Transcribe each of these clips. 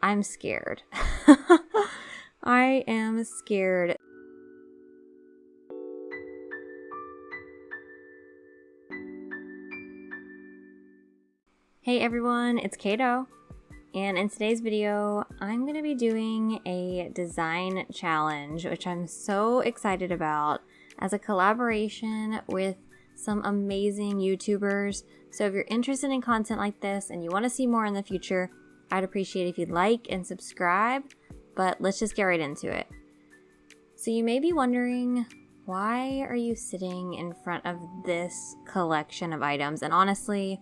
I'm scared. I am scared. Hey everyone, it's Caito, and in today's video, I'm going to be doing a design challenge, which I'm so excited about, as a collaboration with some amazing YouTubers. So if you're interested in content like this and you want to see more in the future, I'd appreciate it if you'd like and subscribe, but let's just get right into it. So you may be wondering, why are you sitting in front of this collection of items? And honestly,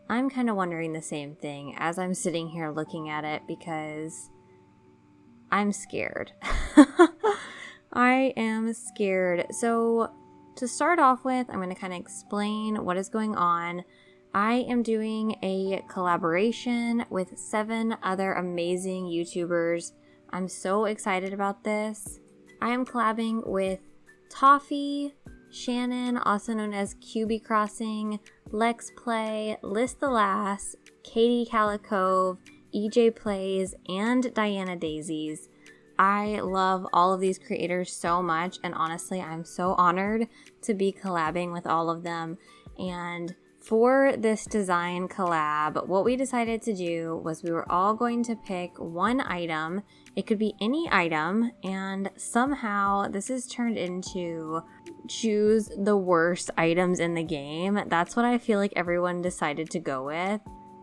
I'm kind of wondering the same thing as I'm sitting here looking at it, because I'm scared. I am scared. So to start off with, I'm going to kind of explain what is going on. I am doing a collaboration with 7 other amazing YouTubers. I'm so excited about this. I am collabing with Toffee, Shannon, also known as Kyuubi Crossing, Lexplay, Liss the Lass, Calla Cove, EJPlays, and DianaDaisies. I love all of these creators so much, and honestly, I'm so honored to be collabing with all of them. And for this design collab, what we decided to do was we were all going to pick one item. It could be any item, and somehow this has turned into choose the worst items in the game. That's what I feel like everyone decided to go with.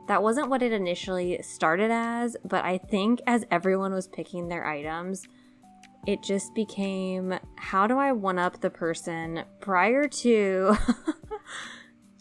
That wasn't what it initially started as, but I think as everyone was picking their items, it just became, how do I one-up the person prior to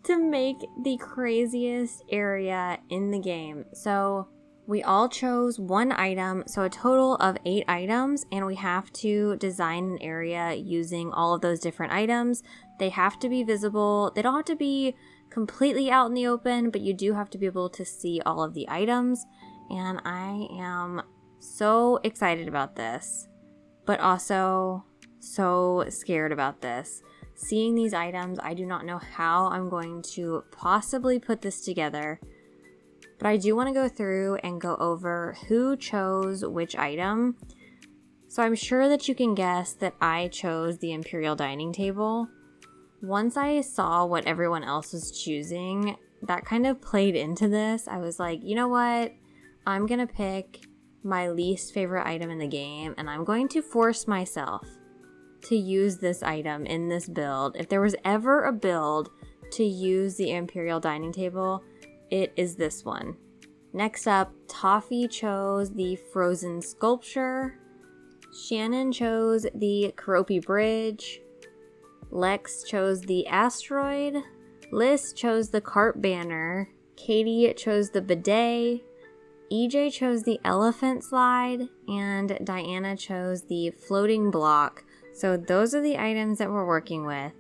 to make the craziest area in the game. So we all chose one item, so a total of 8 items, and we have to design an area using all of those different items. They have to be visible. They don't have to be completely out in the open, but you do have to be able to see all of the items. And I am so excited about this, but also so scared about this. Seeing these items, I do not know how I'm going to possibly put this together, but I do want to go through and go over who chose which item. So I'm sure that you can guess that I chose the Imperial dining table. Once I saw what everyone else was choosing, that kind of played into this. I was like, you know what? I'm going to pick my least favorite item in the game, and I'm going to force myself to use this item in this build. If there was ever a build to use the Imperial dining table, it is this one. Next up, Toffee chose the frozen sculpture. Shannon chose the Kyuubi bridge. Lex chose the asteroid. Liss chose the cart banner. Katie chose the bidet. EJ chose the elephant slide. And Diana chose the floating block. So those are the items that we're working with.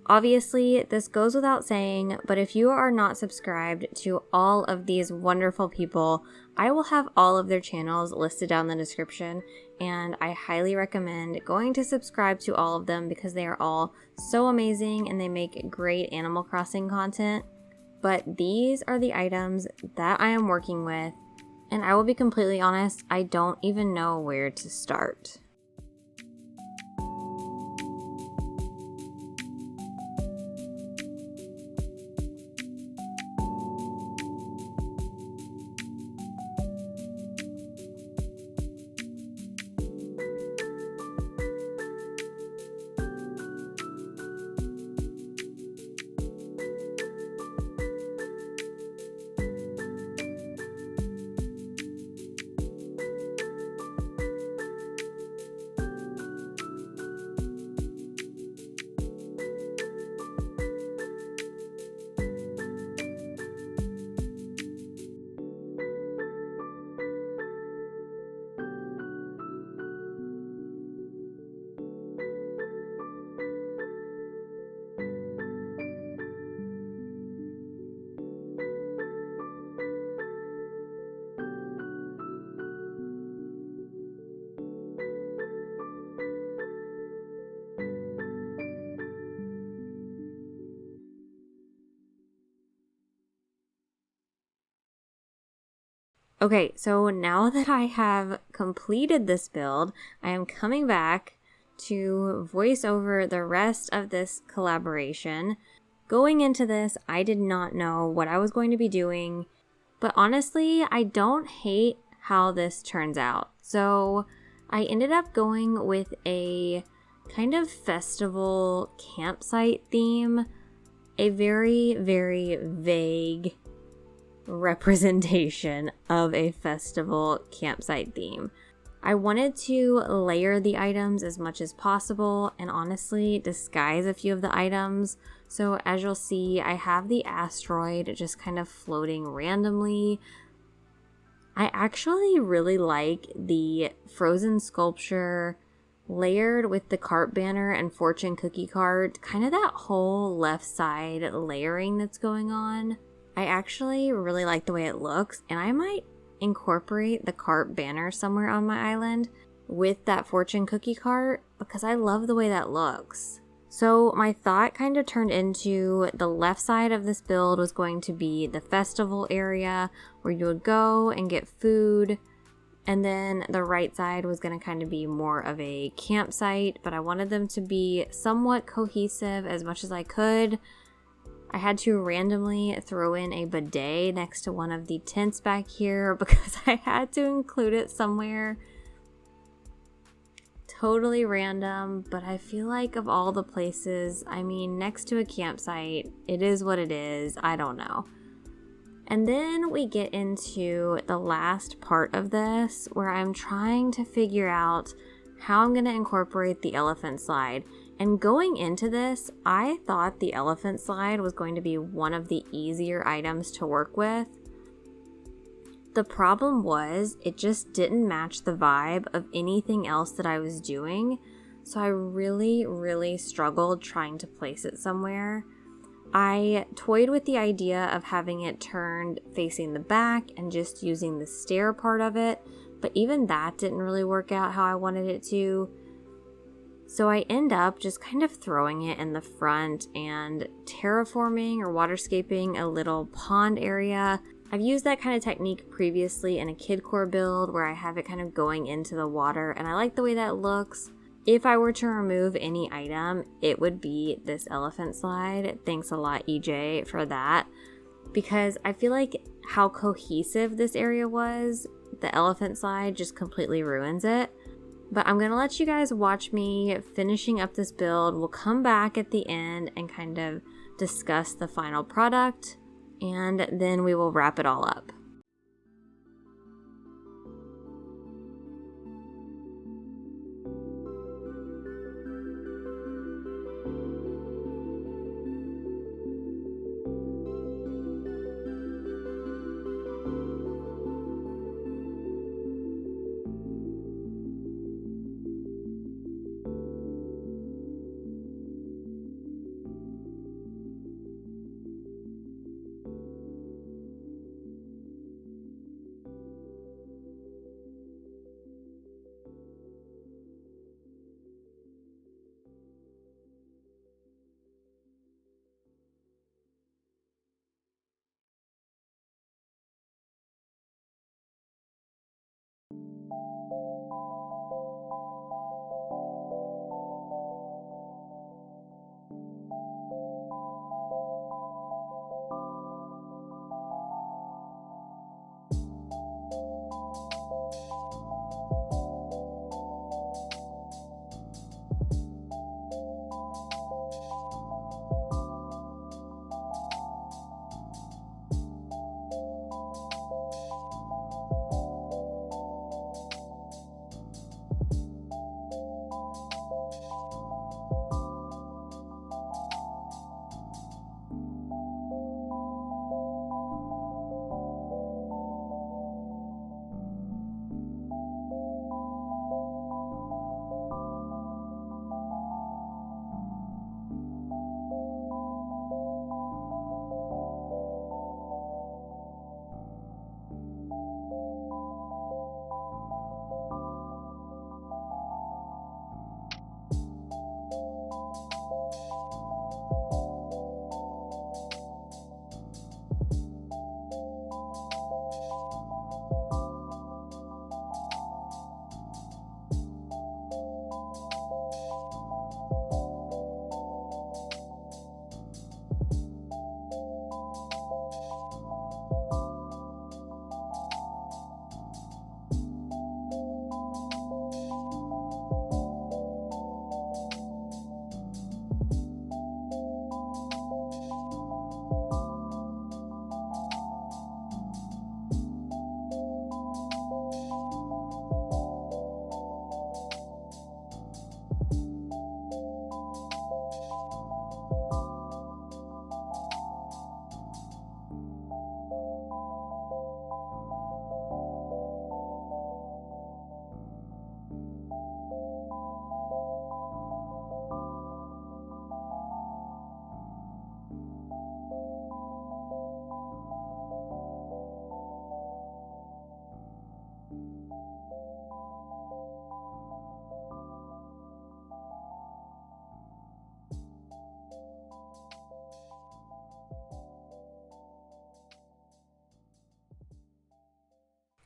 Obviously, this goes without saying, but if you are not subscribed to all of these wonderful people, I will have all of their channels listed down in the description, and I highly recommend going to subscribe to all of them because they are all so amazing and they make great Animal Crossing content. But these are the items that I am working with, and I will be completely honest, I don't even know where to start. Okay, so now that I have completed this build, I am coming back to voice over the rest of this collaboration. Going into this, I did not know what I was going to be doing, but honestly, I don't hate how this turns out. So I ended up going with a kind of festival campsite theme, a very, very vague representation of a festival campsite theme. I wanted to layer the items as much as possible and honestly disguise a few of the items. So as you'll see, I have the asteroid just kind of floating randomly. I actually really like the frozen sculpture layered with the cart banner and fortune cookie cart, kind of that whole left side layering that's going on. I actually really like the way it looks, and I might incorporate the cart banner somewhere on my island with that fortune cookie cart because I love the way that looks. So my thought kind of turned into the left side of this build was going to be the festival area where you would go and get food, and then the right side was going to kind of be more of a campsite, but I wanted them to be somewhat cohesive as much as I could. I had to randomly throw in a bidet next to one of the tents back here because I had to include it somewhere. Totally random, but I feel like of all the places, I mean, next to a campsite, it is what it is. I don't know. And then we get into the last part of this where I'm trying to figure out how I'm going to incorporate the elephant slide. And going into this, I thought the elephant slide was going to be one of the easier items to work with. The problem was it just didn't match the vibe of anything else that I was doing. So I really, really struggled trying to place it somewhere. I toyed with the idea of having it turned facing the back and just using the stair part of it, but even that didn't really work out how I wanted it to. So I end up just kind of throwing it in the front and terraforming or waterscaping a little pond area. I've used that kind of technique previously in a kidcore build where I have it kind of going into the water, and I like the way that looks. If I were to remove any item, it would be this elephant slide. Thanks a lot, EJ, for that. Because I feel like how cohesive this area was, the elephant slide just completely ruins it. But I'm going to let you guys watch me finishing up this build. We'll come back at the end and kind of discuss the final product, and then we will wrap it all up.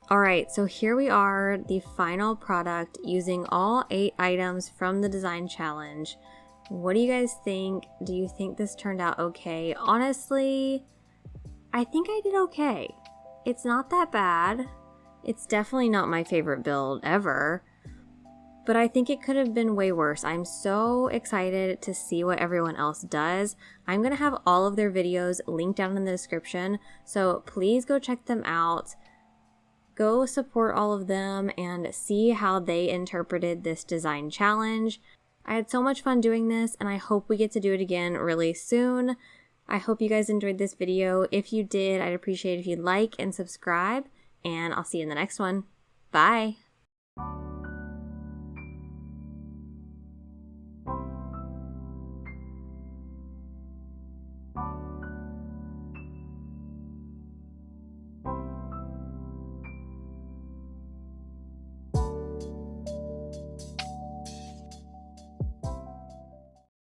Alright, so here we are, the final product using all 8 items from the design challenge. What do you guys think? Do you think this turned out okay? Honestly, I think I did okay. It's not that bad. It's definitely not my favorite build ever, but I think it could have been way worse. I'm so excited to see what everyone else does. I'm going to have all of their videos linked down in the description, so please go check them out. Go support all of them and see how they interpreted this design challenge. I had so much fun doing this, and I hope we get to do it again really soon. I hope you guys enjoyed this video. If you did, I'd appreciate it if you'd like and subscribe, and I'll see you in the next one. Bye!